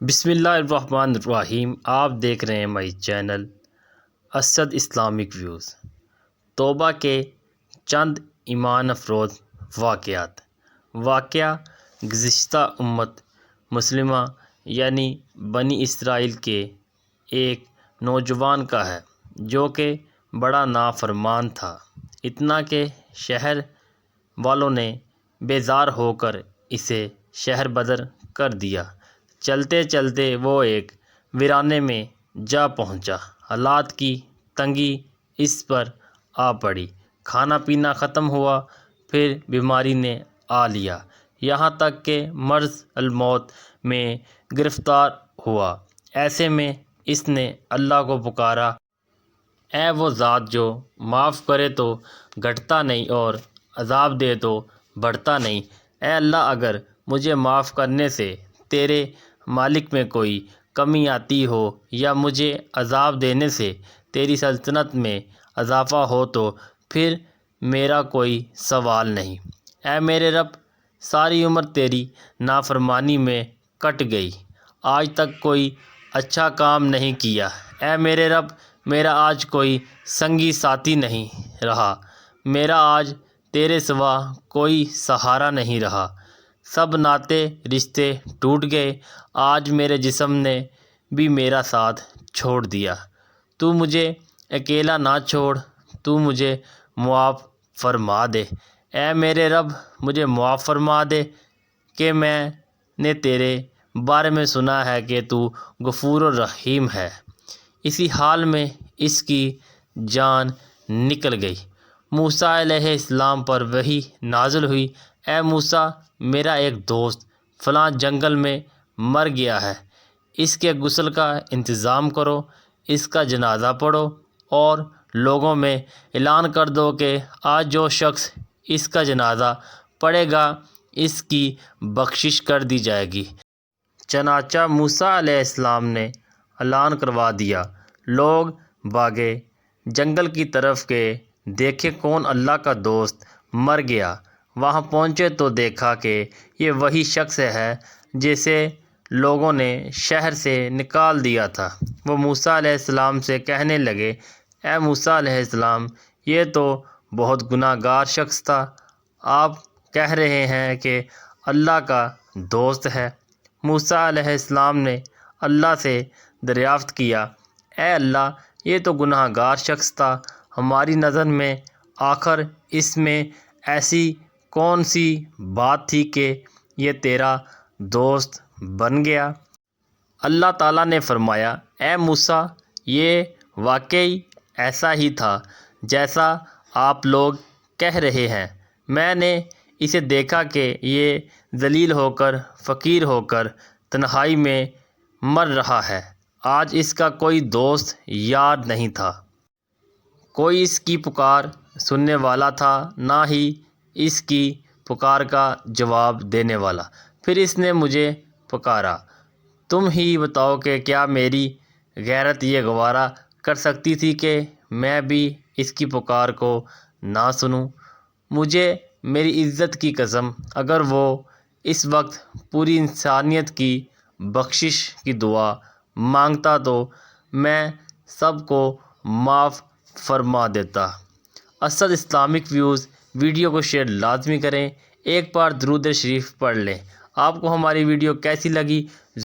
بسم اللہ الرحمن الرحیم۔ آپ دیکھ رہے ہیں my channel Asad Islamic views. توبہ کے چند ایمان افروز واقعات۔ واقعہ گزشتہ امت مسلمہ یعنی بنی اسرائیل کے ایک نوجوان کا ہے جو کہ بڑا نافرمان تھا، اتنا کہ شہر والوں نے بیزار ہو کر اسے شہر بدر کر دیا۔ چلتے چلتے وہ ایک ویرانے میں جا پہنچا۔ حالات کی تنگی اس پر آ پڑی، کھانا پینا ختم ہوا، پھر بیماری نے آ لیا، یہاں تک کہ مرض الموت میں گرفتار ہوا۔ ایسے میں اس نے اللہ کو پکارا، اے وہ ذات جو معاف کرے تو گھٹتا نہیں اور عذاب دے تو بڑھتا نہیں۔ اے اللہ، اگر مجھے معاف کرنے سے تیرے ملک میں کوئی کمی آتی ہو یا مجھے عذاب دینے سے تیری سلطنت میں اضافہ ہو تو پھر میرا کوئی سوال نہیں۔ اے میرے رب، ساری عمر تیری نافرمانی میں کٹ گئی، آج تک کوئی اچھا کام نہیں کیا۔ اے میرے رب، میرا آج کوئی سنگی ساتھی نہیں رہا، میرا آج تیرے سوا کوئی سہارا نہیں رہا، سب ناطے رشتے ٹوٹ گئے، آج میرے جسم نے بھی میرا ساتھ چھوڑ دیا۔ تو مجھے اکیلا نہ چھوڑ، تو مجھے معاف فرما دے۔ اے میرے رب، مجھے معاف فرما دے کہ میں نے تیرے بارے میں سنا ہے کہ تو غفور الرحیم ہے۔ اسی حال میں اس کی جان نکل گئی۔ موسیٰ علیہ السلام پر وحی نازل ہوئی، اے موسیٰ، میرا ایک دوست فلاں جنگل میں مر گیا ہے، اس کے غسل کا انتظام کرو، اس کا جنازہ پڑھو اور لوگوں میں اعلان کر دو کہ آج جو شخص اس کا جنازہ پڑھے گا اس کی بخشش کر دی جائے گی۔ چنانچہ موسیٰ علیہ السلام نے اعلان کروا دیا، لوگ بھاگے جنگل کی طرف کہ دیکھیں کون اللہ کا دوست مر گیا۔ وہاں پہنچے تو دیکھا کہ یہ وہی شخص ہے جسے لوگوں نے شہر سے نکال دیا تھا۔ وہ موسیٰ علیہ السلام سے کہنے لگے، اے موسیٰ علیہ السلام، یہ تو بہت گناہ گار شخص تھا، آپ کہہ رہے ہیں کہ اللہ کا دوست ہے۔ موسیٰ علیہ السلام نے اللہ سے دریافت کیا، اے اللہ، یہ تو گناہ گار شخص تھا، ہماری نظر میں آخر اس میں ایسی کون سی بات تھی کہ یہ تیرا دوست بن گیا؟ اللہ تعالیٰ نے فرمایا، اے موسیٰ، یہ واقعی ایسا ہی تھا جیسا آپ لوگ کہہ رہے ہیں۔ میں نے اسے دیکھا کہ یہ ذلیل ہو کر، فقیر ہو کر تنہائی میں مر رہا ہے، آج اس کا کوئی دوست یار نہیں تھا، کوئی اس کی پکار سننے والا تھا، نہ ہی اس کی پکار کا جواب دینے والا۔ پھر اس نے مجھے پکارا، تم ہی بتاؤ کہ کیا میری غیرت یہ گوارا کر سکتی تھی کہ میں بھی اس کی پکار کو نہ سنوں؟ مجھے میری عزت کی قسم، اگر وہ اس وقت پوری انسانیت کی بخشش کی دعا مانگتا تو میں سب کو معاف فرما دیتا۔ اسد اسلامک ویوز ویڈیو کو شیئر لازمی کریں، ایک بار درود شریف پڑھ لیں۔ آپ کو ہماری ویڈیو کیسی لگی